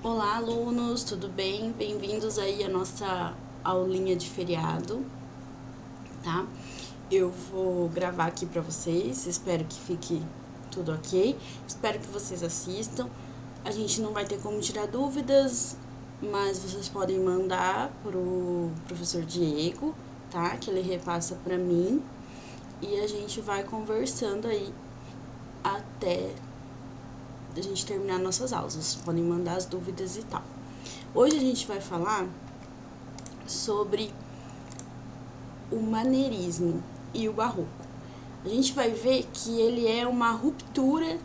Olá, alunos, tudo bem? Bem-vindos aí à nossa aulinha de feriado, tá? Eu vou gravar aqui para vocês, espero que fique tudo ok. Espero que vocês assistam. A gente não vai ter como tirar dúvidas, mas vocês podem mandar pro professor Diego, tá? Que ele repassa para mim e a gente vai conversando aí até a gente terminar nossas aulas. Vocês podem mandar as dúvidas e tal. Hoje a gente vai falar sobre o maneirismo e o barroco. A gente vai ver que ele é uma ruptura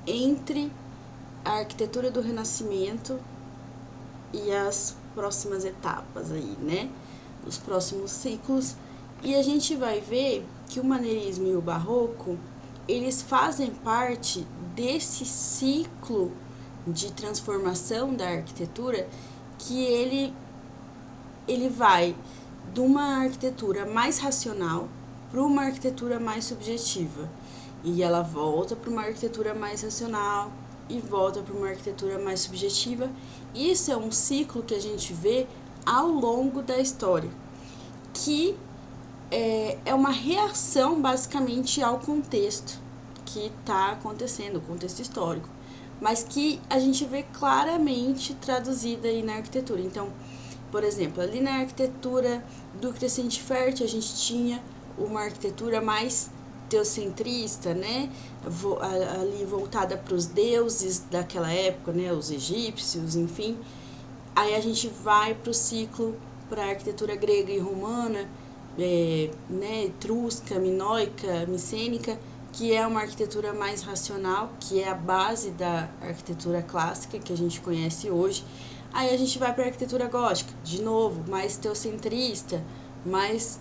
entre a arquitetura do Renascimento e as próximas etapas aí, né? Os próximos ciclos. E a gente vai ver que o maneirismo e o barroco, eles fazem parte desse ciclo de transformação da arquitetura que ele vai de uma arquitetura mais racional para uma arquitetura mais subjetiva. E ela volta para uma arquitetura mais racional e volta para uma arquitetura mais subjetiva. Isso é um ciclo que a gente vê ao longo da história, que é uma reação basicamente ao contexto que está acontecendo, o contexto histórico, mas que a gente vê claramente traduzida aí na arquitetura. Então, por exemplo, ali na arquitetura do Crescente Fértil, a gente tinha uma arquitetura mais teocentrista, né? Ali voltada para os deuses daquela época, né? Os egípcios, enfim. Aí a gente vai para o ciclo, para a arquitetura grega e romana, né? Etrusca, minoica, micênica, que é uma arquitetura mais racional, que é a base da arquitetura clássica que a gente conhece hoje. Aí a gente vai para a arquitetura gótica, de novo, mais teocentrista, mais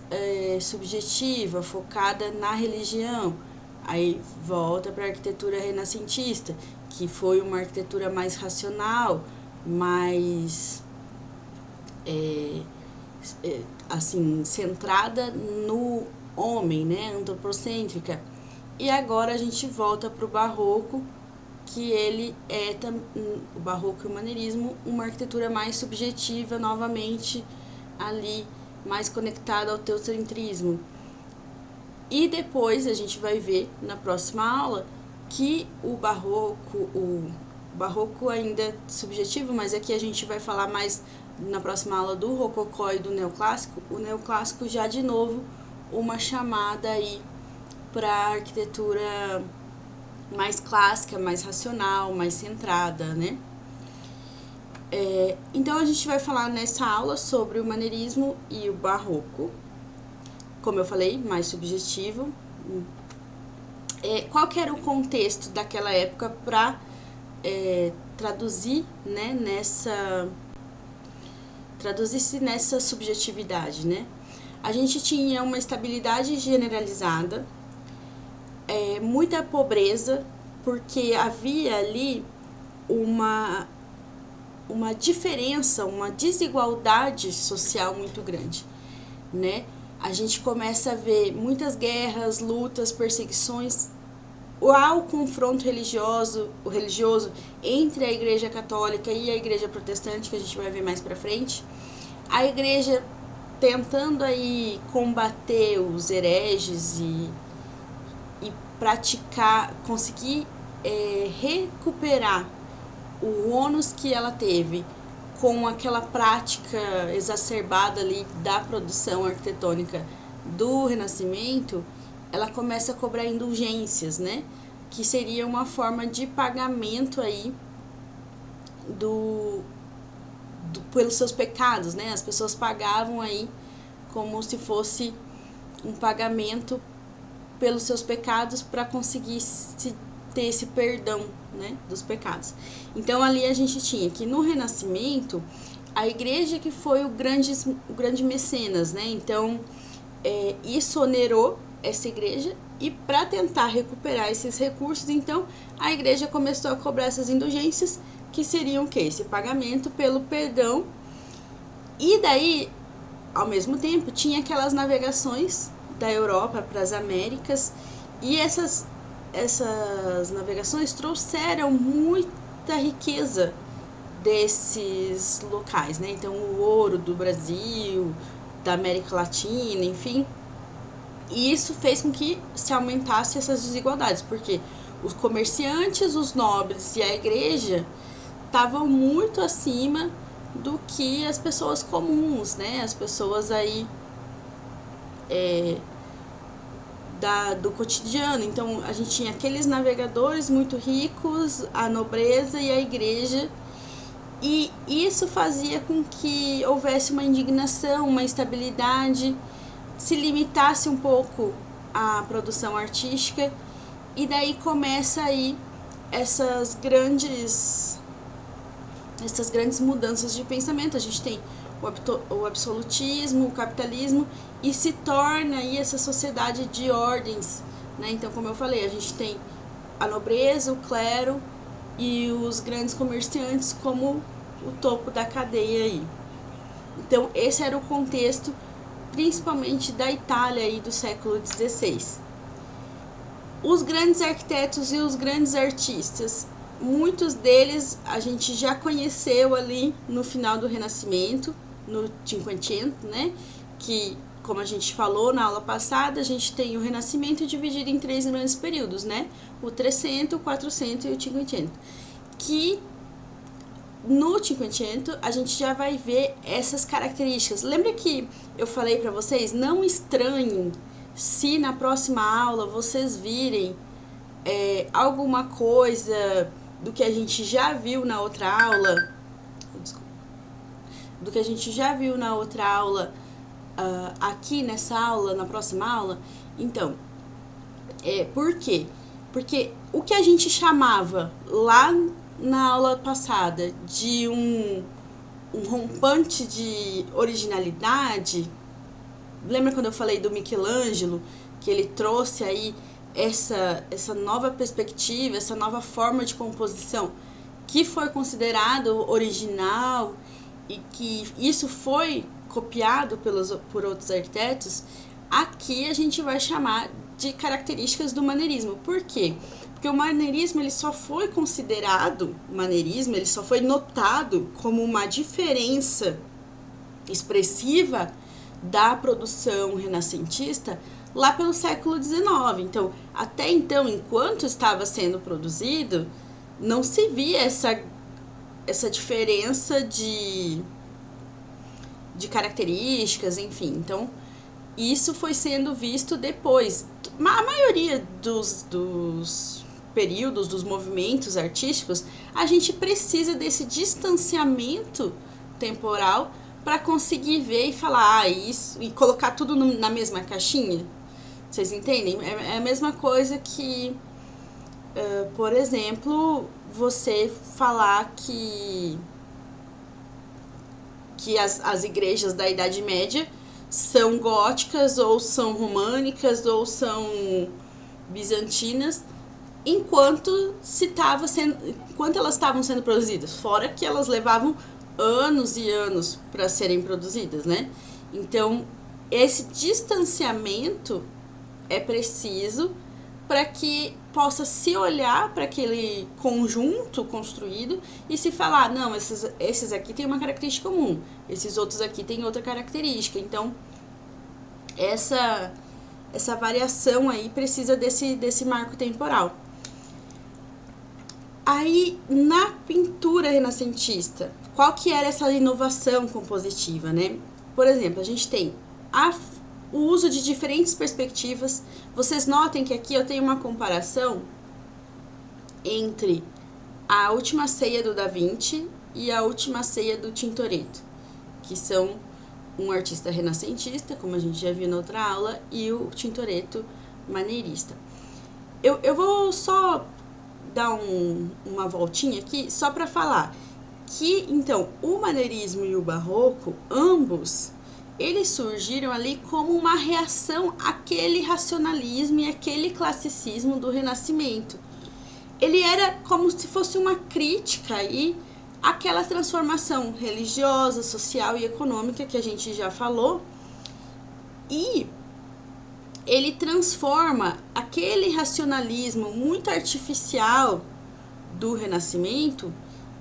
subjetiva, focada na religião. Aí volta para a arquitetura renascentista, que foi uma arquitetura mais racional, mais assim, centrada no homem, né, antropocêntrica. E agora a gente volta para o barroco, que ele é, o barroco e o maneirismo, uma arquitetura mais subjetiva, novamente ali mais conectada ao teocentrismo. E depois a gente vai ver na próxima aula que o barroco ainda é subjetivo, mas aqui a gente vai falar mais na próxima aula do rococó e do neoclássico. O neoclássico já de novo uma chamada aí para a arquitetura mais clássica, mais racional, mais centrada, né? Então a gente vai falar nessa aula sobre o maneirismo e o barroco, como eu falei, mais subjetivo. Qual que era o contexto daquela época para traduzir, né, traduzir-se nessa subjetividade, né? A gente tinha uma estabilidade generalizada, muita pobreza, porque havia ali uma diferença, uma desigualdade social muito grande, né? A gente começa a ver muitas guerras, lutas, perseguições ao confronto religioso entre a Igreja Católica e a Igreja Protestante, que a gente vai ver mais pra frente. A Igreja tentando aí combater os hereges e praticar, conseguir recuperar o ônus que ela teve com aquela prática exacerbada ali da produção arquitetônica do Renascimento. Ela começa a cobrar indulgências, né? Que seria uma forma de pagamento aí pelos seus pecados, né? As pessoas pagavam aí como se fosse um pagamento pelos seus pecados para conseguir ter esse perdão, né, dos pecados. Então ali a gente tinha que no Renascimento a igreja que foi o grande mecenas, né? Então isso onerou essa igreja, e para tentar recuperar esses recursos, então a igreja começou a cobrar essas indulgências, que seriam o quê? Esse pagamento pelo perdão. E daí, ao mesmo tempo, tinha aquelas navegações da Europa para as Américas, e essas navegações trouxeram muita riqueza desses locais, né? Então, o ouro do Brasil, da América Latina, enfim. E isso fez com que se aumentasse essas desigualdades, porque os comerciantes, os nobres e a igreja estavam muito acima do que as pessoas comuns, né? As pessoas aí do cotidiano. Então, a gente tinha aqueles navegadores muito ricos, a nobreza e a igreja. E isso fazia com que houvesse uma indignação, uma instabilidade, se limitasse um pouco a produção artística, e daí começa aí essas grandes mudanças de pensamento. A gente tem o absolutismo, o capitalismo, e se torna aí essa sociedade de ordens, né? Então, como eu falei, a gente tem a nobreza, o clero e os grandes comerciantes como o topo da cadeia aí. Então, esse era o contexto, principalmente da Itália aí do século XVI. Os grandes arquitetos e os grandes artistas, muitos deles a gente já conheceu ali no final do Renascimento, no Cinquecento, né? Que, como a gente falou na aula passada, a gente tem o Renascimento dividido em 3 grandes períodos, né? O 300, o 400 e o 500. Que no Cinquecento a gente já vai ver essas características. Lembra que eu falei para vocês, não estranhem se na próxima aula vocês virem alguma coisa do que a gente já viu na outra aula, aqui nessa aula, na próxima aula. Então, por quê? Porque o que a gente chamava lá na aula passada de um rompante de originalidade, lembra quando eu falei do Michelangelo, que ele trouxe aí essa nova perspectiva, essa nova forma de composição, que foi considerado original e que isso foi copiado por outros arquitetos? Aqui a gente vai chamar de características do maneirismo. Por quê? Porque o maneirismo ele só foi considerado, ele só foi notado como uma diferença expressiva da produção renascentista lá pelo século XIX. Então, até então, enquanto estava sendo produzido, não se via essa diferença de características, enfim. Então, isso foi sendo visto depois. A maioria dos períodos, dos movimentos artísticos, a gente precisa desse distanciamento temporal para conseguir ver e falar isso e colocar tudo na mesma caixinha. Vocês entendem? É a mesma coisa que, por exemplo, você falar que as igrejas da Idade Média são góticas, ou são românicas, ou são bizantinas, enquanto elas estavam sendo produzidas, fora que elas levavam anos e anos para serem produzidas, né? Então, esse distanciamento é preciso para que possa se olhar para aquele conjunto construído e se falar, não, esses aqui têm uma característica comum, esses outros aqui têm outra característica. Então, essa variação aí precisa desse marco temporal. Aí, na pintura renascentista, qual que era essa inovação compositiva, né? Por exemplo, a gente tem o uso de diferentes perspectivas. Vocês notem que aqui eu tenho uma comparação entre a Última Ceia do Da Vinci e a Última Ceia do Tintoretto, que são um artista renascentista, como a gente já viu na outra aula, e o Tintoretto maneirista. Eu vou só dar uma voltinha aqui, só para falar que, então, o maneirismo e o barroco, ambos, eles surgiram ali como uma reação àquele racionalismo e àquele classicismo do Renascimento. Ele era como se fosse uma crítica aí àquela transformação religiosa, social e econômica que a gente já falou, e ele transforma aquele racionalismo muito artificial do Renascimento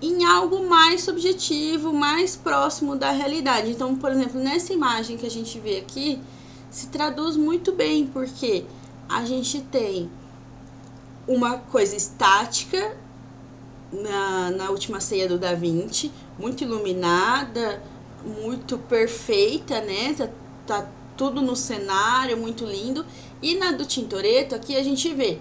em algo mais subjetivo, mais próximo da realidade. Então, por exemplo, nessa imagem que a gente vê aqui, se traduz muito bem, porque a gente tem uma coisa estática na Última Ceia do Da Vinci, muito iluminada, muito perfeita, né? Tá tudo no cenário, muito lindo. E na do Tintoretto, aqui a gente vê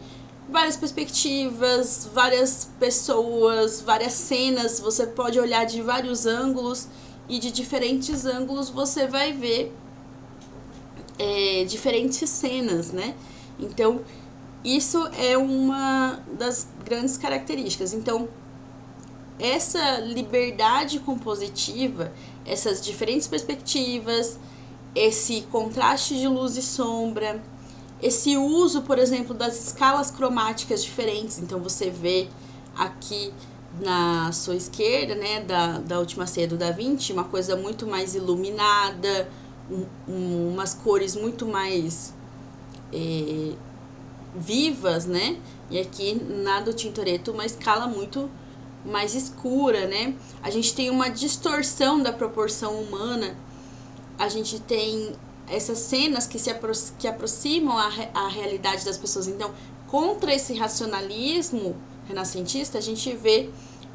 várias perspectivas, várias pessoas, várias cenas. Você pode olhar de vários ângulos e de diferentes ângulos você vai ver diferentes cenas, né? Então, isso é uma das grandes características. Então, essa liberdade compositiva, essas diferentes perspectivas, esse contraste de luz e sombra, esse uso, por exemplo, das escalas cromáticas diferentes. Então, você vê aqui na sua esquerda, né, da Última Ceia do Da Vinci, uma coisa muito mais iluminada, umas cores muito mais vivas, né? E aqui na do Tintoretto uma escala muito mais escura, né? A gente tem uma distorção da proporção humana, a gente tem essas cenas que aproximam a realidade das pessoas. Então, contra esse racionalismo renascentista, a gente vê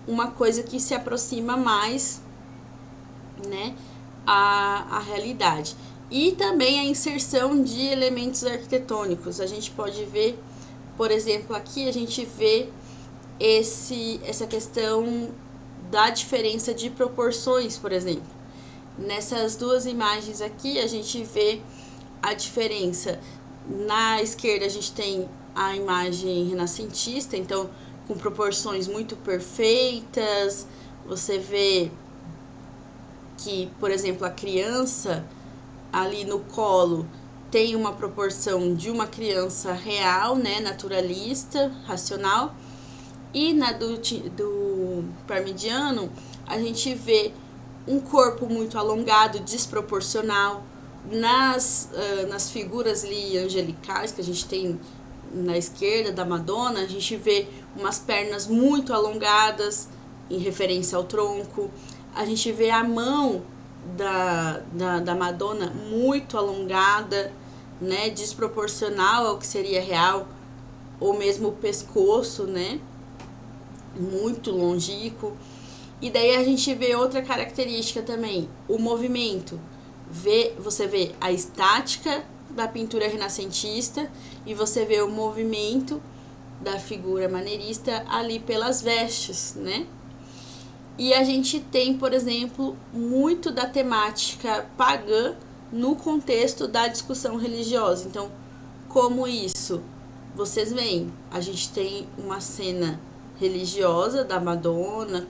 uma coisa que se aproxima mais, né, a realidade. E também a inserção de elementos arquitetônicos. A gente pode ver, por exemplo, aqui a gente vê essa questão da diferença de proporções, por exemplo. Nessas duas imagens aqui, a gente vê a diferença. Na esquerda, a gente tem a imagem renascentista, então, com proporções muito perfeitas. Você vê que, por exemplo, a criança ali no colo tem uma proporção de uma criança real, né, naturalista, racional. E na do Parmigiano, a gente vê um corpo muito alongado, desproporcional. Nas figuras ali angelicais que a gente tem na esquerda da Madonna, a gente vê umas pernas muito alongadas em referência ao tronco. A gente vê a mão da Madonna muito alongada, né, desproporcional ao que seria real, ou mesmo o pescoço, né, muito longínquo. E daí a gente vê outra característica também, o movimento. Você vê a estática da pintura renascentista e você vê o movimento da figura maneirista ali pelas vestes, né? E a gente tem, por exemplo, muito da temática pagã no contexto da discussão religiosa. Então, como isso? Vocês veem, a gente tem uma cena religiosa da Madonna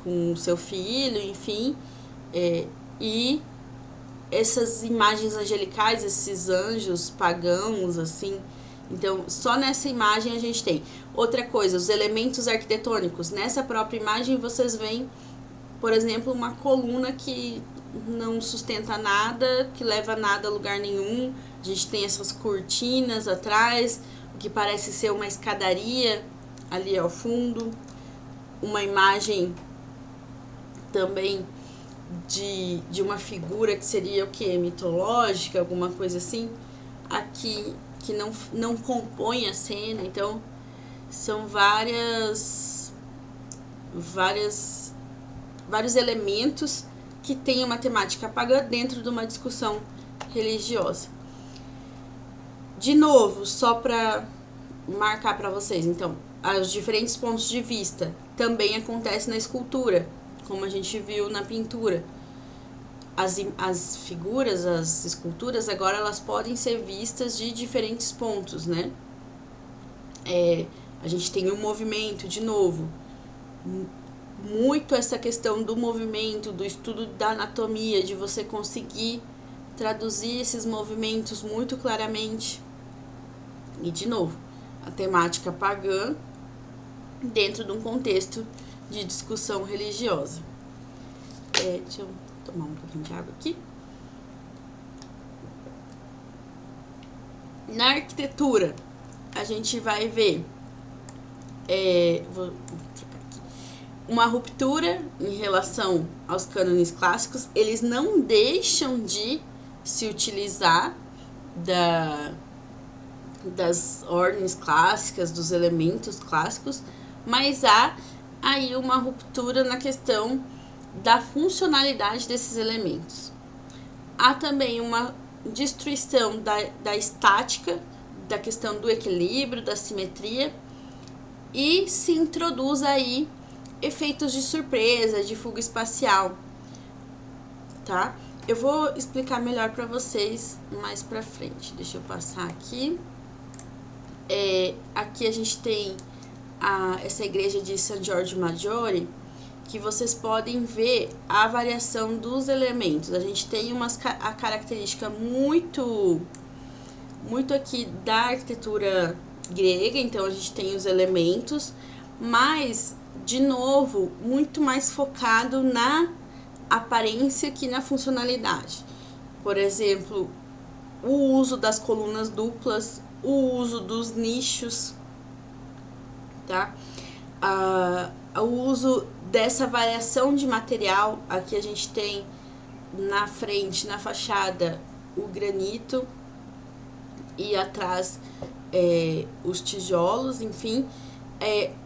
com seu filho, enfim, e essas imagens angelicais, esses anjos pagãos, assim. Então, só nessa imagem a gente tem. Outra coisa, os elementos arquitetônicos. Nessa própria imagem vocês veem, por exemplo, uma coluna que não sustenta nada, que leva nada a lugar nenhum. A gente tem essas cortinas atrás, o que parece ser uma escadaria ali ao fundo. Uma imagem também de uma figura que seria o que? Mitológica, alguma coisa assim. Aqui que não compõe a cena. Então são vários elementos que têm uma temática pagã dentro de uma discussão religiosa. De novo, só para marcar para vocês, então, os diferentes pontos de vista também acontecem na escultura, como a gente viu na pintura. As figuras, as esculturas, agora elas podem ser vistas de diferentes pontos, né? A gente tem o movimento, de novo, muito essa questão do movimento, do estudo da anatomia, de você conseguir traduzir esses movimentos muito claramente. E, de novo, a temática pagã dentro de um contexto de discussão religiosa. Deixa eu tomar um pouquinho de água aqui. Na arquitetura, a gente vai ver, vou trocar aqui. uma ruptura em relação aos cânones clássicos. Eles não deixam de se utilizar das ordens clássicas, dos elementos clássicos, mas há aí uma ruptura na questão da funcionalidade desses elementos. Há também uma destruição da estática, da questão do equilíbrio, da simetria, e se introduz aí efeitos de surpresa, de fuga espacial, tá? Eu vou explicar melhor para vocês mais pra frente. Deixa eu passar aqui. Aqui a gente tem essa igreja de San Giorgio Maggiore, que vocês podem ver a variação dos elementos. A gente tem a característica muito aqui da arquitetura grega, então a gente tem os elementos, mas, de novo, muito mais focado na aparência que na funcionalidade. Por exemplo, o uso das colunas duplas, o uso dos nichos, tá? O uso dessa variação de material. Aqui a gente tem na frente, na fachada, o granito e atrás os tijolos, enfim.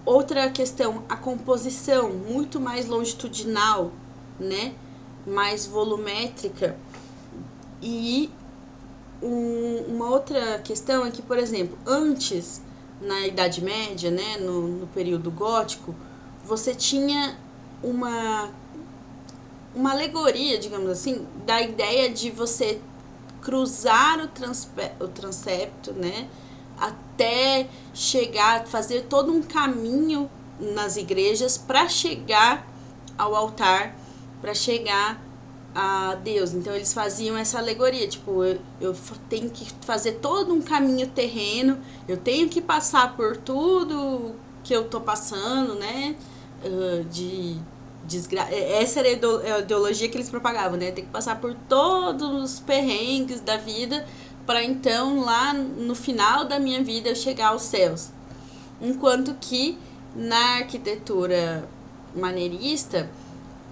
Outra questão, a composição muito mais longitudinal, né? Mais volumétrica. E uma outra questão é que, por exemplo, antes, na Idade Média, né, no período gótico, você tinha uma alegoria, digamos assim, da ideia de você cruzar o transepto, né, até chegar, fazer todo um caminho nas igrejas para chegar ao altar, para chegar a Deus. Então eles faziam essa alegoria, tipo, eu tenho que fazer todo um caminho terreno, eu tenho que passar por tudo que eu tô passando, né, essa era a ideologia que eles propagavam, né, tem que passar por todos os perrengues da vida para então lá no final da minha vida eu chegar aos céus. Enquanto que na arquitetura maneirista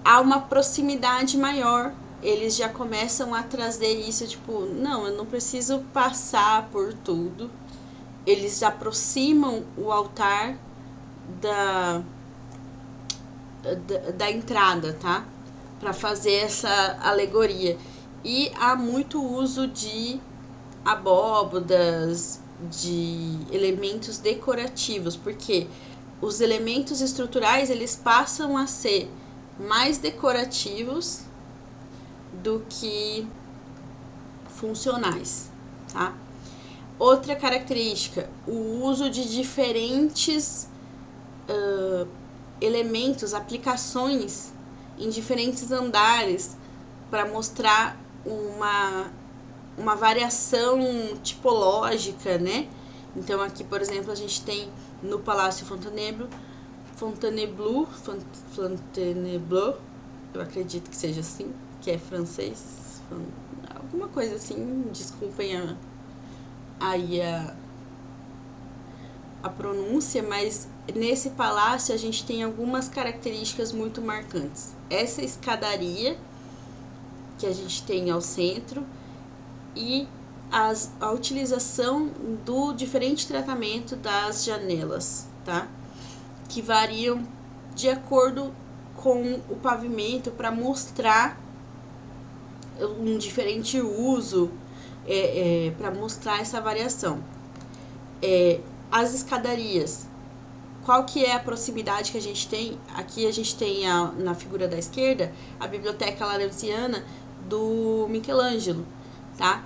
há uma proximidade maior. Eles já começam a trazer isso, tipo, não, eu não preciso passar por tudo. Eles aproximam o altar da entrada, tá? Para fazer essa alegoria. E há muito uso de abóbodas, de elementos decorativos, porque os elementos estruturais, eles passam a ser mais decorativos do que funcionais, tá? Outra característica, o uso de diferentes elementos, aplicações em diferentes andares para mostrar uma variação tipológica, né? Então aqui, por exemplo, a gente tem no Palácio Fontainebleau, eu acredito que seja assim, que é francês, alguma coisa assim, desculpem aí a pronúncia, mas nesse palácio a gente tem algumas características muito marcantes. Essa escadaria que a gente tem ao centro e a utilização do diferente tratamento das janelas, tá? Que variam de acordo com o pavimento para mostrar um diferente uso, para mostrar essa variação. As escadarias, qual que é a proximidade que a gente tem? Aqui a gente tem na figura da esquerda a Biblioteca Larenziana do Michelangelo, tá?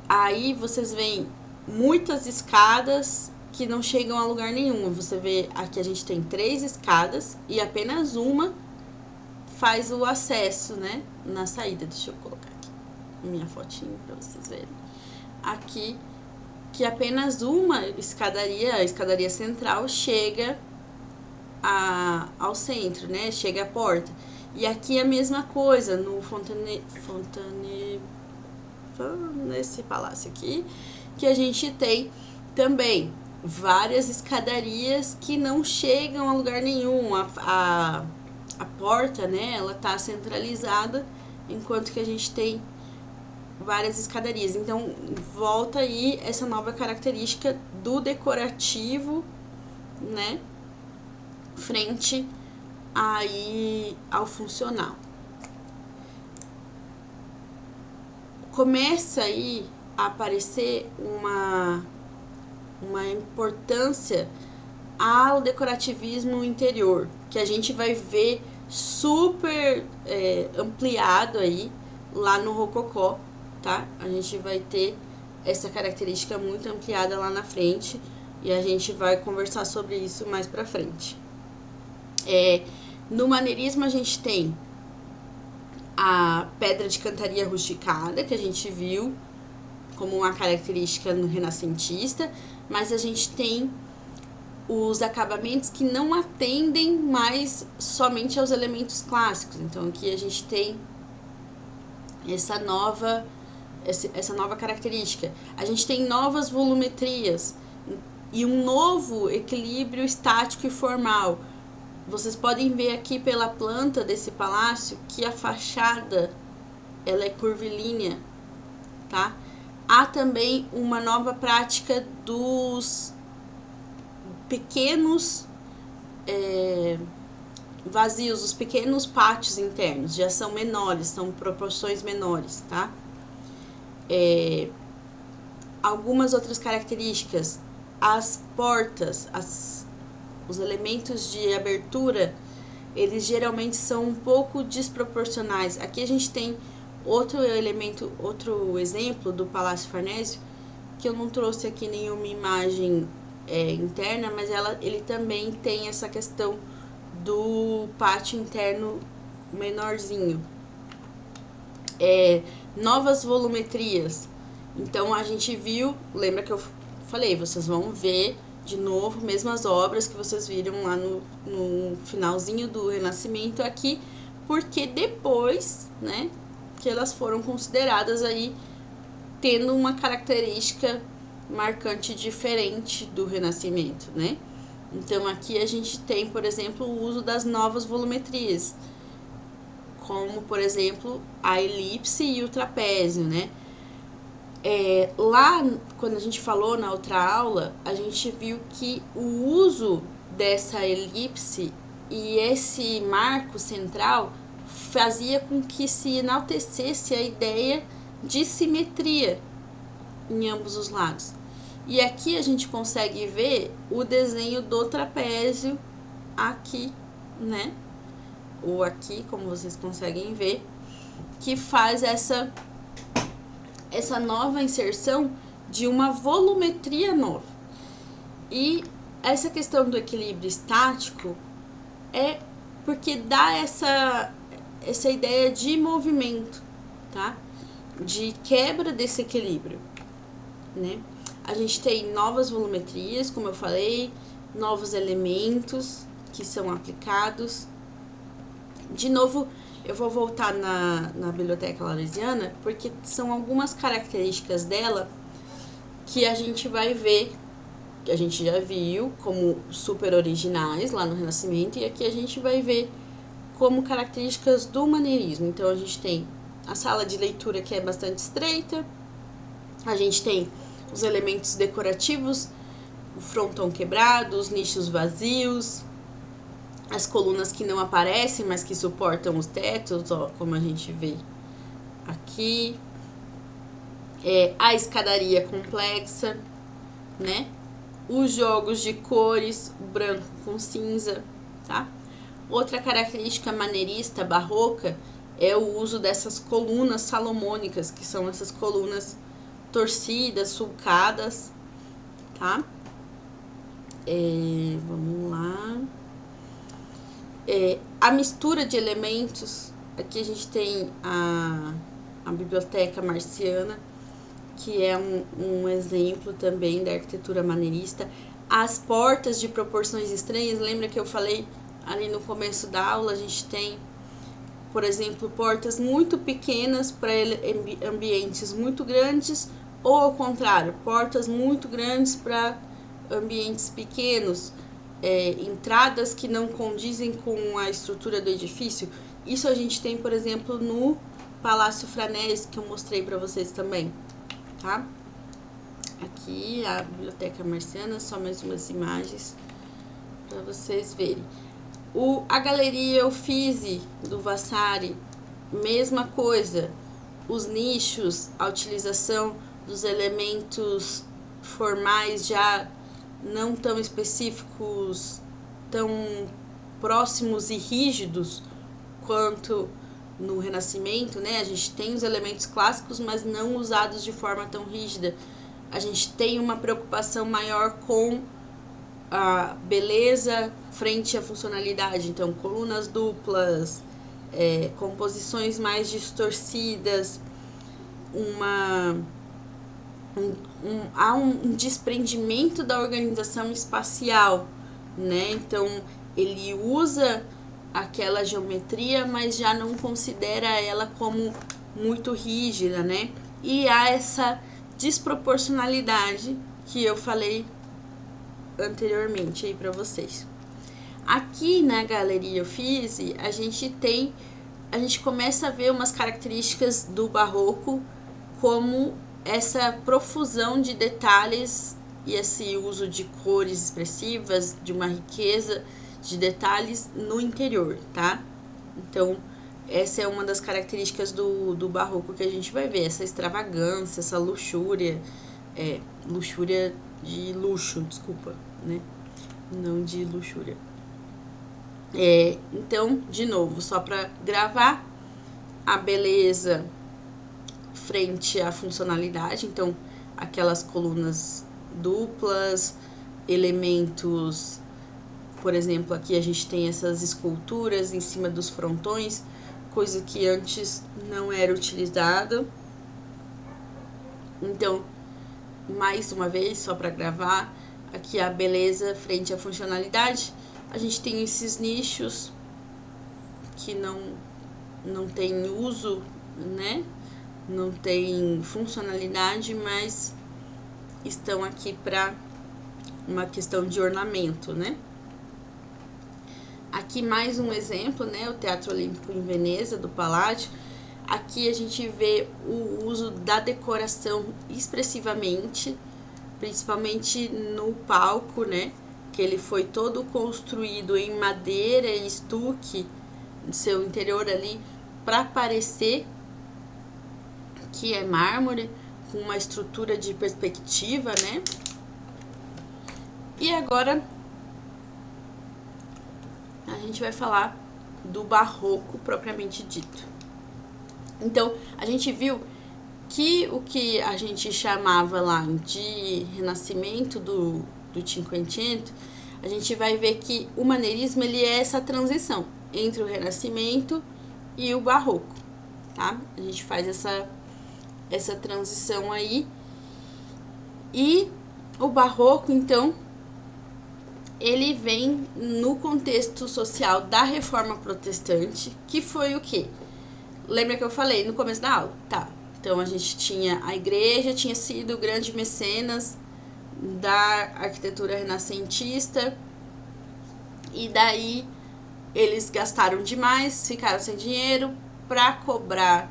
Aí vocês veem muitas escadas que não chegam a lugar nenhum. Você vê aqui a gente tem 3 escadas e apenas uma faz o acesso, né, na saída. Deixa eu colocar aqui minha fotinho para vocês verem. Aqui que apenas uma escadaria, a escadaria central, chega ao centro, né? Chega à porta. E aqui a mesma coisa, no nesse palácio aqui, que a gente tem também várias escadarias que não chegam a lugar nenhum. porta, né, ela tá centralizada, enquanto que a gente tem várias escadarias. Então, volta aí essa nova característica do decorativo, né, frente aí ao funcional. Começa aí a aparecer uma importância ao decorativismo interior, que a gente vai ver super ampliado aí lá no Rococó, tá? A gente vai ter essa característica muito ampliada lá na frente e a gente vai conversar sobre isso mais pra frente. No maneirismo a gente tem a pedra de cantaria rusticada, que a gente viu como uma característica no renascentista, mas a gente tem os acabamentos que não atendem mais somente aos elementos clássicos. Então aqui a gente tem essa nova característica. A gente tem novas volumetrias e um novo equilíbrio estático e formal. Vocês podem ver aqui pela planta desse palácio que a fachada ela é curvilínea, tá? Há também uma nova prática dos pequenos vazios, os pequenos pátios internos, já são menores, são proporções menores, tá? Algumas outras características, as portas, os elementos de abertura, eles geralmente são um pouco desproporcionais. Aqui a gente tem outro exemplo do Palácio Farnésio, que eu não trouxe aqui nenhuma imagem interna, mas ele também tem essa questão do pátio interno menorzinho. Novas volumetrias. Então a gente viu, lembra que eu falei, vocês vão ver de novo mesmas obras que vocês viram lá no finalzinho do Renascimento aqui, porque depois, né, que elas foram consideradas aí tendo uma característica marcante diferente do Renascimento, né? Então aqui a gente tem, por exemplo, o uso das novas volumetrias, como por exemplo a elipse e o trapézio, né? Lá, quando a gente falou na outra aula, a gente viu que o uso dessa elipse e esse marco central fazia com que se enaltecesse a ideia de simetria em ambos os lados. E aqui a gente consegue ver o desenho do trapézio aqui, né? Ou aqui, como vocês conseguem ver, que faz essa nova inserção de uma volumetria nova. E essa questão do equilíbrio estático é porque dá essa ideia de movimento, tá? De quebra desse equilíbrio, né? A gente tem novas volumetrias, como eu falei, novos elementos que são aplicados. De novo, eu vou voltar na Biblioteca Laureziana, porque são algumas características dela que a gente vai ver, que a gente já viu como super originais lá no Renascimento, e aqui a gente vai ver como características do maneirismo. Então a gente tem a sala de leitura, que é bastante estreita, a gente tem os elementos decorativos, o frontão quebrado, os nichos vazios, as colunas que não aparecem, mas que suportam os tetos, ó, como a gente vê aqui. A escadaria complexa, né? Os jogos de cores, o branco com cinza, tá? Outra característica maneirista barroca é o uso dessas colunas salomônicas, que são essas colunas torcidas, sulcadas, tá? Vamos lá. A mistura de elementos, aqui a gente tem a Biblioteca Marciana, que é um exemplo também da arquitetura maneirista. As portas de proporções estranhas, lembra que eu falei ali no começo da aula? A gente tem, por exemplo, portas muito pequenas para ambientes muito grandes, ou ao contrário, portas muito grandes para ambientes pequenos. entradas que não condizem com a estrutura do edifício. Isso a gente tem, por exemplo, no Palácio Franés, que eu mostrei para vocês também, tá? Aqui a Biblioteca Marciana, só mais umas imagens para vocês verem. A Galeria Uffizi do Vasari, mesma coisa. Os nichos, a utilização dos elementos formais já não tão específicos, tão próximos e rígidos quanto no Renascimento, né? A gente tem os elementos clássicos, mas não usados de forma tão rígida. A gente tem uma preocupação maior com a beleza frente à funcionalidade. Então, colunas duplas, composições mais distorcidas, há um desprendimento da organização espacial, né? Então, ele usa aquela geometria, mas já não considera ela como muito rígida, né? E há essa desproporcionalidade que eu falei anteriormente aí para vocês. Aqui na Galeria Uffizi, a gente começa a ver umas características do barroco, como essa profusão de detalhes e esse uso de cores expressivas, de uma riqueza de detalhes no interior, tá? Então, essa é uma das características do barroco que a gente vai ver, essa extravagância, essa luxúria, luxúria de luxo, desculpa, né? Não de luxúria. Então, de novo, só para gravar, a beleza frente à funcionalidade, então aquelas colunas duplas, elementos, por exemplo, aqui a gente tem essas esculturas em cima dos frontões, coisa que antes não era utilizada. Então, mais uma vez, só para gravar, aqui a beleza frente à funcionalidade, a gente tem esses nichos que não tem uso, né? Não tem funcionalidade, mas estão aqui para uma questão de ornamento, né? Aqui mais um exemplo, né? O Teatro Olímpico em Veneza, do Palladio. Aqui a gente vê o uso da decoração expressivamente, principalmente no palco, né? Que ele foi todo construído em madeira e estuque, no seu interior ali, para parecer que é mármore, com uma estrutura de perspectiva, né? E agora a gente vai falar do barroco propriamente dito. Então, a gente viu que o que a gente chamava lá de renascimento do Cinquecento, a gente vai ver que o maneirismo ele é essa transição entre o renascimento e o barroco, tá? A gente faz essa transição aí. E o barroco, então, ele vem no contexto social da Reforma Protestante, que foi o quê? Lembra que eu falei no começo da aula? Tá. Então, a gente tinha a igreja, tinha sido o grande mecenas da arquitetura renascentista, e daí eles gastaram demais, ficaram sem dinheiro para cobrar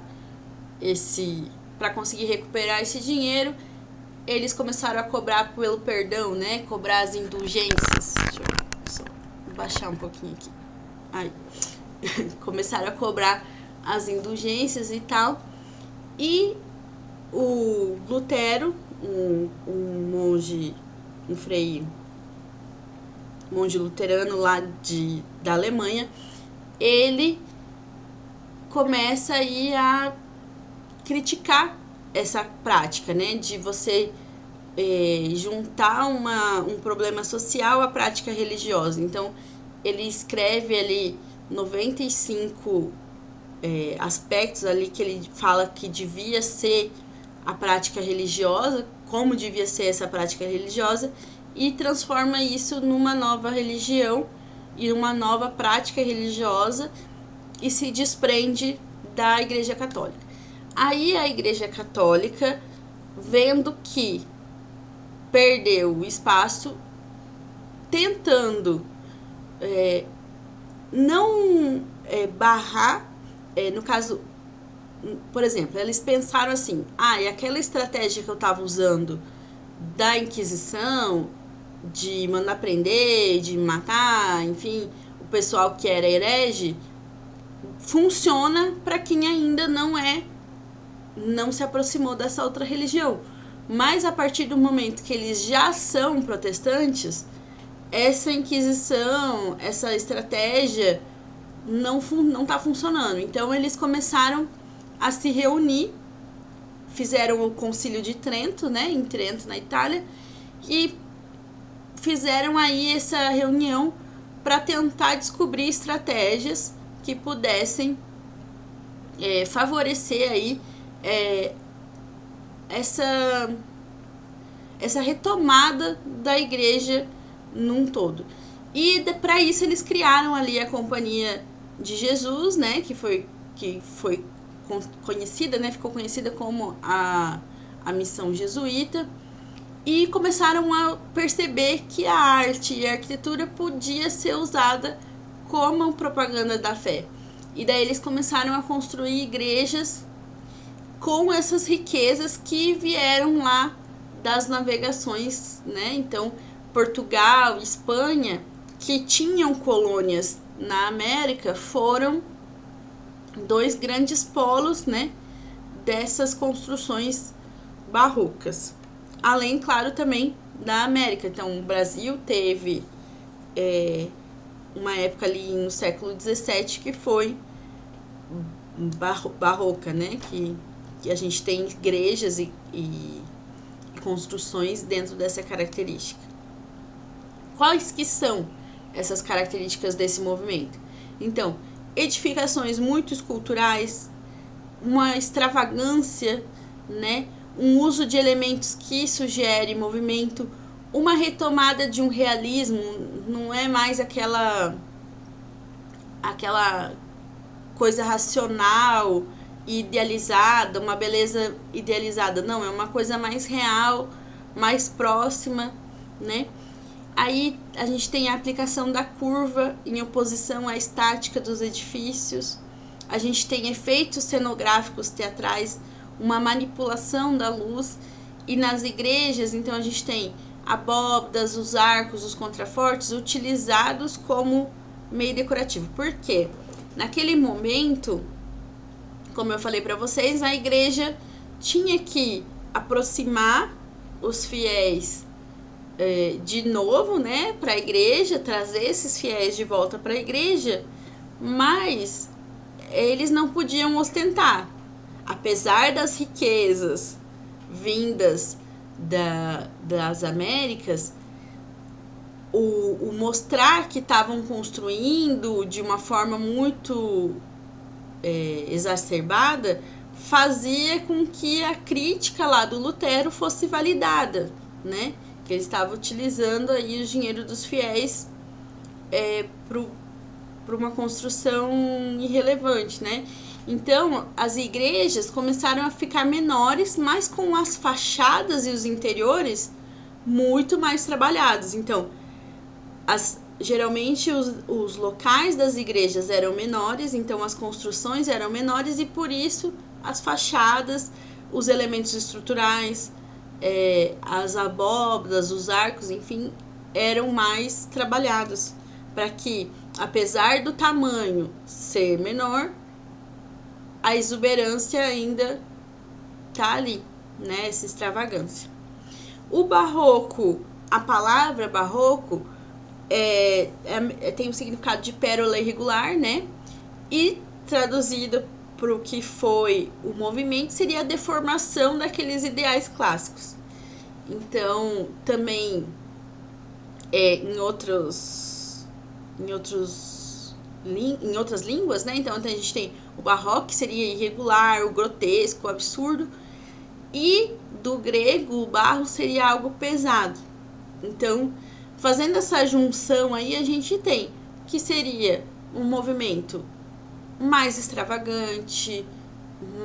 para conseguir recuperar esse dinheiro. Eles começaram a cobrar pelo perdão, né? Cobrar as indulgências. Deixa eu só baixar um pouquinho aqui. Aí. Começaram a cobrar as indulgências e tal. E o Lutero, um monge, monge luterano lá da Alemanha, ele começa aí a criticar essa prática, né, de você juntar um problema social à prática religiosa. Então, ele escreve ali 95 aspectos ali que ele fala que devia ser a prática religiosa, como devia ser essa prática religiosa, e transforma isso numa nova religião e uma nova prática religiosa, e se desprende da Igreja Católica. Aí a Igreja Católica, vendo que perdeu o espaço, tentando não barrar, no caso, por exemplo, eles pensaram assim, e aquela estratégia que eu estava usando da Inquisição, de mandar prender, de matar, enfim, o pessoal que era herege, funciona para quem ainda não se aproximou dessa outra religião. Mas a partir do momento que eles já são protestantes, essa Inquisição, essa estratégia não está funcionando. Então eles começaram a se reunir, fizeram o Concílio de Trento, né, em Trento, na Itália, e fizeram aí essa reunião para tentar descobrir estratégias que pudessem favorecer aí essa retomada da igreja num todo. E para isso eles criaram ali a Companhia de Jesus, né, que foi conhecida, né, ficou conhecida como a missão jesuíta, e começaram a perceber que a arte e a arquitetura podia ser usada como propaganda da fé. E daí eles começaram a construir igrejas com essas riquezas que vieram lá das navegações, né? Então, Portugal, Espanha, que tinham colônias na América, foram dois grandes polos, né, dessas construções barrocas. Além, claro, também da América. Então, o Brasil teve uma época ali no século XVII que foi barroca, né? Que a gente tem igrejas e construções dentro dessa característica. Quais que são essas características desse movimento? Então, edificações muito esculturais, uma extravagância, né? Um uso de elementos que sugere movimento, uma retomada de um realismo, não é mais aquela coisa racional, idealizada, uma beleza idealizada, não, é uma coisa mais real, mais próxima, né? Aí a gente tem a aplicação da curva em oposição à estática dos edifícios, a gente tem efeitos cenográficos teatrais, uma manipulação da luz, e nas igrejas, então a gente tem abóbadas, os arcos, os contrafortes utilizados como meio decorativo. Por quê? Naquele momento, como eu falei para vocês, a igreja tinha que aproximar os fiéis de novo, né, para a igreja, trazer esses fiéis de volta para a igreja, mas eles não podiam ostentar. Apesar das riquezas vindas das Américas, o mostrar que estavam construindo de uma forma muito exacerbada fazia com que a crítica lá do Lutero fosse validada, né? Que ele estava utilizando aí o dinheiro dos fiéis para uma construção irrelevante, né? Então, as igrejas começaram a ficar menores, mas com as fachadas e os interiores muito mais trabalhados. Então, geralmente os locais das igrejas eram menores, então as construções eram menores e por isso as fachadas, os elementos estruturais, as abóbadas, os arcos, enfim, eram mais trabalhados, para que, apesar do tamanho ser menor, a exuberância ainda tá ali, né? Essa extravagância. O barroco, a palavra barroco tem o significado de pérola irregular, né? E traduzido para o que foi o movimento seria a deformação daqueles ideais clássicos. Então, também em outras línguas, né? Então a gente tem o barroco, que seria irregular, o grotesco, o absurdo, e do grego o barro seria algo pesado. Então, fazendo essa junção aí, a gente tem que seria um movimento mais extravagante,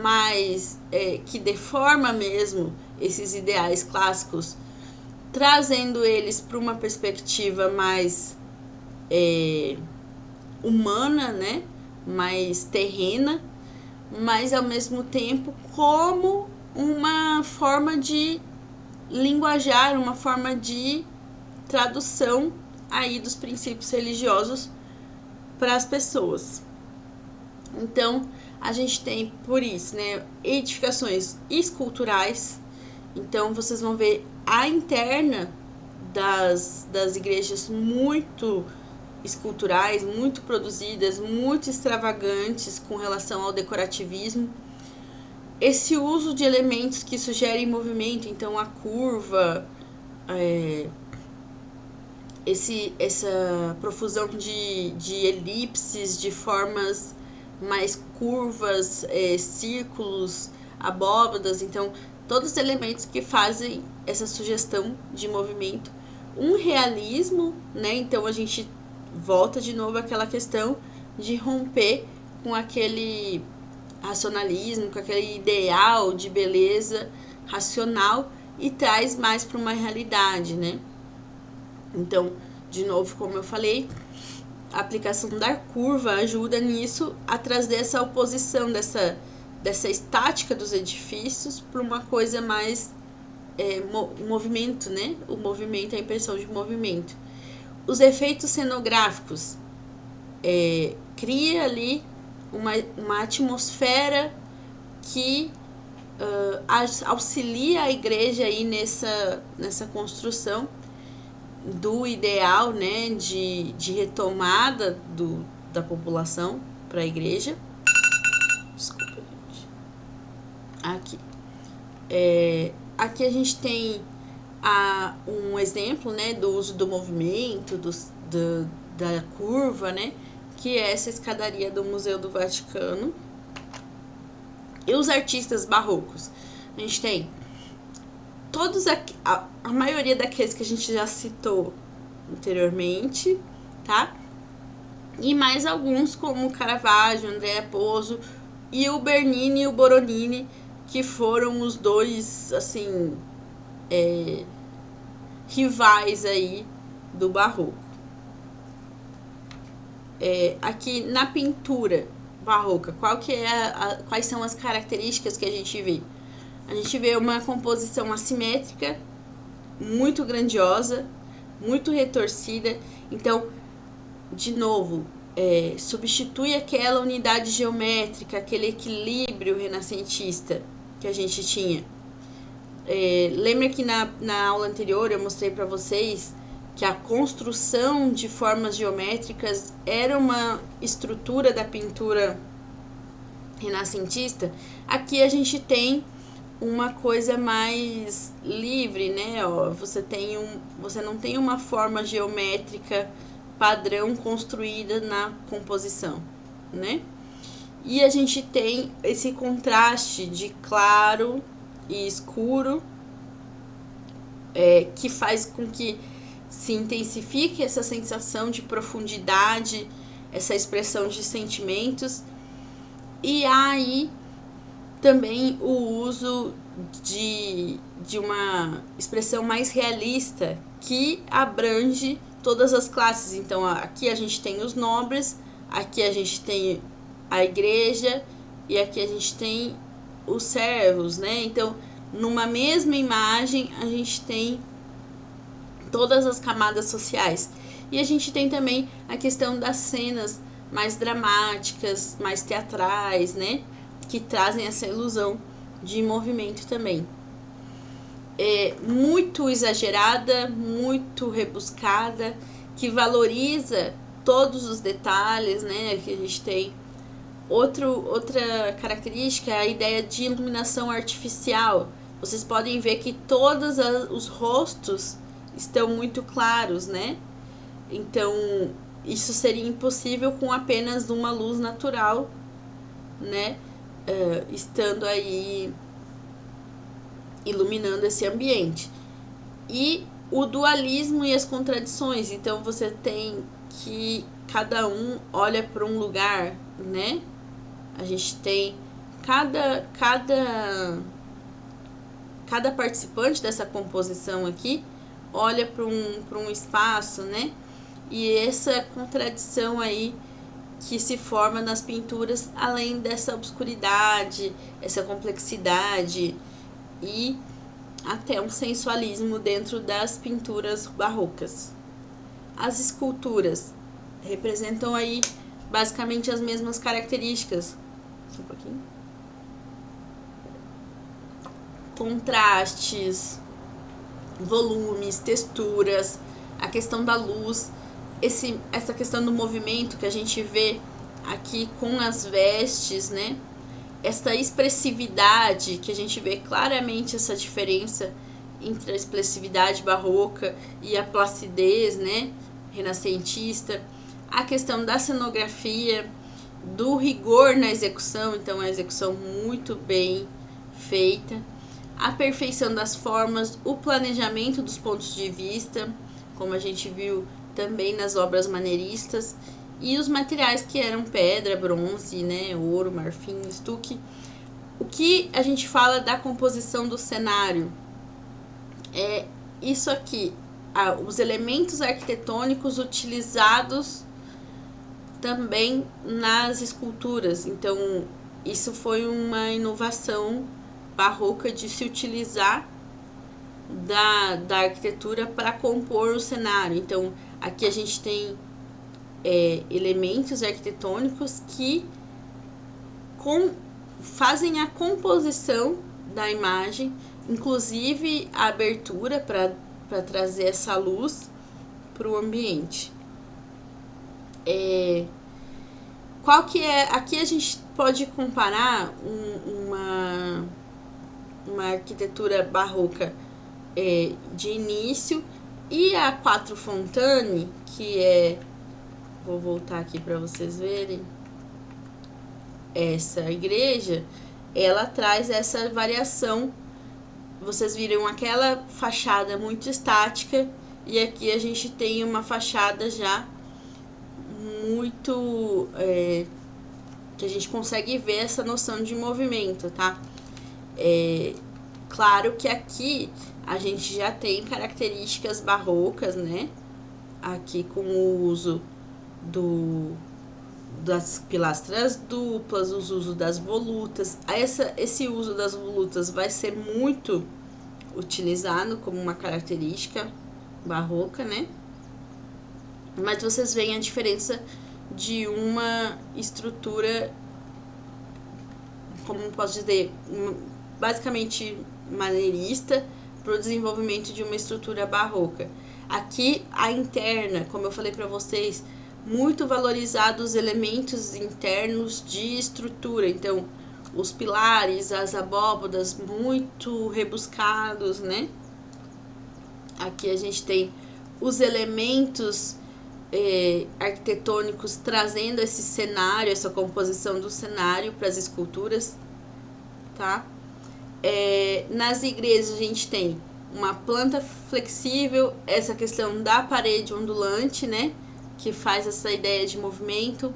mais que deforma mesmo esses ideais clássicos trazendo eles para uma perspectiva mais humana, né? Mais terrena, mas ao mesmo tempo como uma forma de linguajar, uma forma de tradução aí dos princípios religiosos para as pessoas. Então, a gente tem, por isso, né, edificações esculturais. Então, vocês vão ver a interna das igrejas muito esculturais, muito produzidas, muito extravagantes com relação ao decorativismo. Esse uso de elementos que sugerem movimento, então a curva, essa profusão de elipses, de formas mais curvas, círculos, abóbadas, então todos os elementos que fazem essa sugestão de movimento. Um realismo, né? Então a gente volta de novo àquela questão de romper com aquele racionalismo, com aquele ideal de beleza racional e traz mais para uma realidade, né? Então, de novo, como eu falei, a aplicação da curva ajuda nisso a trazer essa oposição dessa estática dos edifícios para uma coisa mais movimento, né? O movimento, a impressão de movimento. Os efeitos cenográficos cria ali uma atmosfera que auxilia a igreja aí nessa construção do ideal, né, de retomada da população para a igreja. Desculpa, gente. Aqui a gente tem um exemplo, né, do uso do movimento, da curva, né, que é essa escadaria do Museu do Vaticano. E os artistas barrocos. A gente tem todos a maioria daqueles que a gente já citou anteriormente, tá? E mais alguns como Caravaggio, Andrea Pozzo e o Bernini e o Boronini, que foram os dois, assim, rivais aí do barroco. Aqui na pintura barroca, quais são as características que a gente vê? A gente vê uma composição assimétrica, muito grandiosa, muito retorcida. Então, de novo, substitui aquela unidade geométrica, aquele equilíbrio renascentista que a gente tinha. Lembra que na aula anterior eu mostrei para vocês que a construção de formas geométricas era uma estrutura da pintura renascentista? Aqui a gente tem uma coisa mais livre, né? Você não tem uma forma geométrica padrão construída na composição, né? E a gente tem esse contraste de claro e escuro, que faz com que se intensifique essa sensação de profundidade, essa expressão de sentimentos. E aí também o uso de uma expressão mais realista que abrange todas as classes. Então aqui a gente tem os nobres, aqui a gente tem a igreja e aqui a gente tem os servos, né? Então numa mesma imagem a gente tem todas as camadas sociais. E a gente tem também a questão das cenas mais dramáticas, mais teatrais, né? Que trazem essa ilusão de movimento também. Muito exagerada, muito rebuscada, que valoriza todos os detalhes, né? Que a gente tem. Outra característica é a ideia de iluminação artificial. Vocês podem ver que todos os rostos estão muito claros, né? Então, isso seria impossível com apenas uma luz natural, né? Estando aí iluminando esse ambiente. E o dualismo e as contradições. Então, você tem que cada um olha para um lugar, né? A gente tem cada participante dessa composição aqui olha para um espaço, né? E essa contradição aí que se forma nas pinturas, além dessa obscuridade, essa complexidade e até um sensualismo dentro das pinturas barrocas. As esculturas representam aí basicamente as mesmas características. Um pouquinho. Contrastes, volumes, texturas, a questão da luz, essa questão do movimento que a gente vê aqui com as vestes, né? Essa expressividade que a gente vê claramente essa diferença entre a expressividade barroca e a placidez, né, renascentista, a questão da cenografia, do rigor na execução, então a execução muito bem feita, a perfeição das formas, o planejamento dos pontos de vista, como a gente viu também nas obras maneiristas, e os materiais que eram pedra, bronze, né, ouro, marfim, estuque. O que a gente fala da composição do cenário é isso aqui, os elementos arquitetônicos utilizados também nas esculturas. Então, isso foi uma inovação barroca de se utilizar da arquitetura para compor o cenário. Então, aqui a gente tem elementos arquitetônicos que fazem a composição da imagem, inclusive a abertura para trazer essa luz para o ambiente. Qual que é? Aqui a gente pode comparar uma arquitetura barroca de início e a Quattro Fontane, que é, vou voltar aqui para vocês verem, essa igreja, ela traz essa variação. Vocês viram aquela fachada muito estática e aqui a gente tem uma fachada já muito que a gente consegue ver essa noção de movimento, tá? Claro que aqui a gente já tem características barrocas, né? Aqui com o uso das pilastras duplas, o uso das volutas. Esse uso das volutas vai ser muito utilizado como uma característica barroca, né? Mas vocês veem a diferença de uma estrutura, como posso dizer, basicamente maneirista, para o desenvolvimento de uma estrutura barroca. Aqui a interna, como eu falei para vocês, muito valorizados os elementos internos de estrutura. Então, os pilares, as abóbadas, muito rebuscados, né? Aqui a gente tem os elementos arquitetônicos trazendo esse cenário, essa composição do cenário para as esculturas, tá? Nas igrejas a gente tem uma planta flexível, essa questão da parede ondulante, né? Que faz essa ideia de movimento.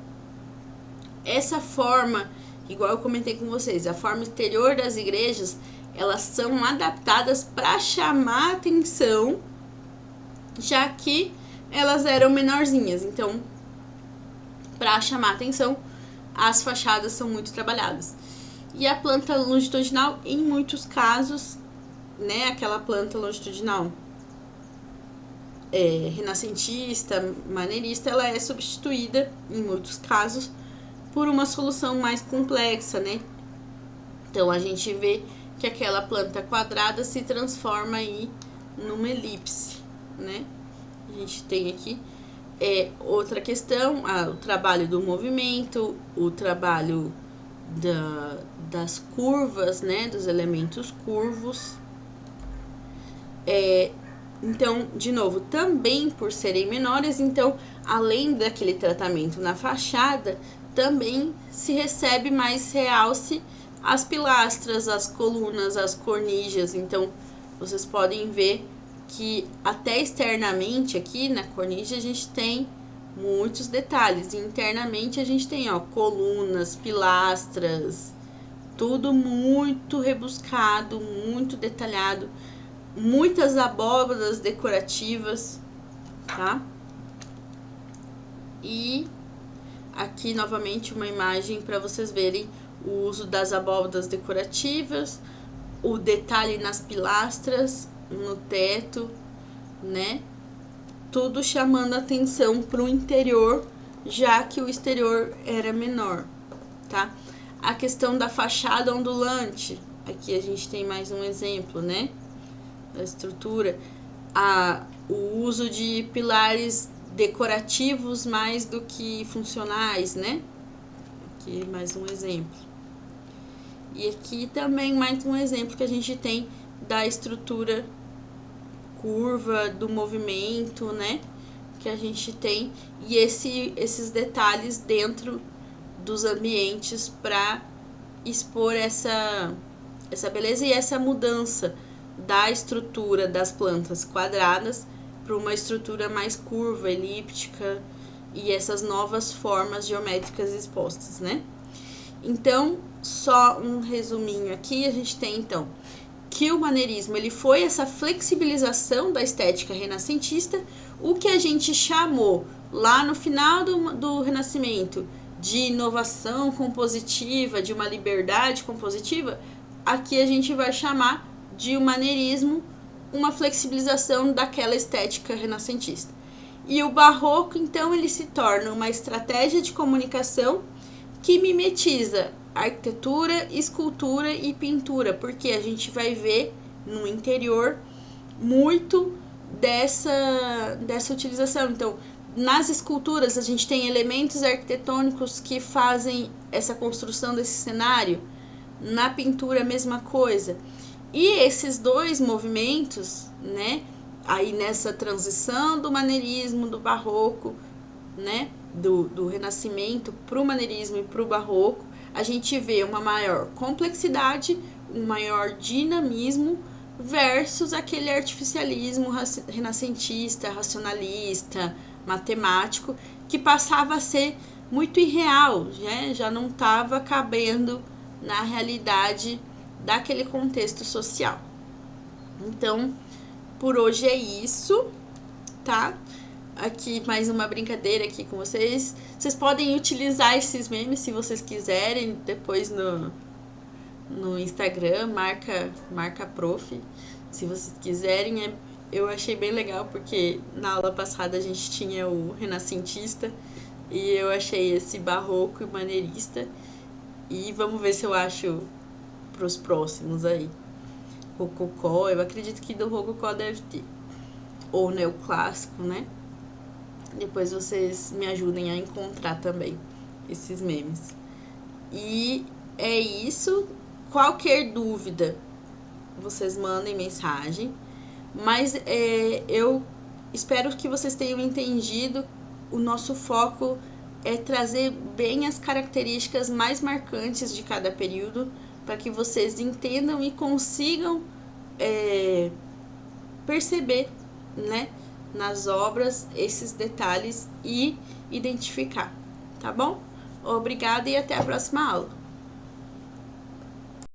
Essa forma, igual eu comentei com vocês, a forma exterior das igrejas, elas são adaptadas para chamar atenção, já que elas eram menorzinhas. Então, para chamar atenção, as fachadas são muito trabalhadas. E a planta longitudinal, em muitos casos, né, aquela planta longitudinal renascentista, maneirista, ela é substituída, em muitos casos, por uma solução mais complexa, né? Então, a gente vê que aquela planta quadrada se transforma aí numa elipse, né? A gente tem aqui outra questão, o trabalho do movimento, o trabalho das curvas, né? Dos elementos curvos. Então, de novo, também por serem menores, então, além daquele tratamento na fachada, também se recebe mais realce as pilastras, as colunas, as cornijas. Então, vocês podem ver que até externamente aqui na cornija a gente tem muitos detalhes. E internamente a gente tem, colunas, pilastras, tudo muito rebuscado, muito detalhado, muitas abóbadas decorativas, tá? E aqui novamente uma imagem para vocês verem o uso das abóbadas decorativas, o detalhe nas pilastras, no teto, né? Tudo chamando atenção para o interior, já que o exterior era menor, tá? A questão da fachada ondulante, aqui a gente tem mais um exemplo, né? Da estrutura. O uso de pilares decorativos mais do que funcionais, né? Aqui mais um exemplo. E aqui também mais um exemplo que a gente tem da estrutura curva, do movimento, né? Que a gente tem, e esses detalhes dentro dos ambientes para expor essa beleza e essa mudança da estrutura das plantas quadradas para uma estrutura mais curva, elíptica e essas novas formas geométricas expostas, né? Então, só um resuminho aqui, a gente tem então que o maneirismo ele foi essa flexibilização da estética renascentista, o que a gente chamou lá no final do Renascimento de inovação compositiva, de uma liberdade compositiva, aqui a gente vai chamar de o maneirismo, uma flexibilização daquela estética renascentista. E o barroco, então, ele se torna uma estratégia de comunicação que mimetiza arquitetura, escultura e pintura, porque a gente vai ver no interior muito dessa utilização. Então, nas esculturas a gente tem elementos arquitetônicos que fazem essa construção desse cenário, na pintura a mesma coisa. E esses dois movimentos, né, aí nessa transição do maneirismo, do barroco, né, do renascimento para o maneirismo e para o barroco, a gente vê uma maior complexidade, um maior dinamismo versus aquele artificialismo renascentista, racionalista, matemático, que passava a ser muito irreal, né? Já não estava cabendo na realidade daquele contexto social. Então, por hoje é isso, tá? Aqui mais uma brincadeira aqui com vocês. Vocês podem utilizar esses memes se vocês quiserem, depois no Instagram, marca prof, se vocês quiserem. Eu achei bem legal porque na aula passada a gente tinha o renascentista e eu achei esse barroco e maneirista, e vamos ver se eu acho pros próximos aí. Rococó, eu acredito que do rococó deve ter, ou neoclássico, né? Depois vocês me ajudem a encontrar também esses memes. E é isso. Qualquer dúvida, vocês mandem mensagem. Mas eu espero que vocês tenham entendido. O nosso foco é trazer bem as características mais marcantes de cada período, para que vocês entendam e consigam perceber, né, nas obras esses detalhes e identificar, tá bom? Obrigada e até a próxima aula.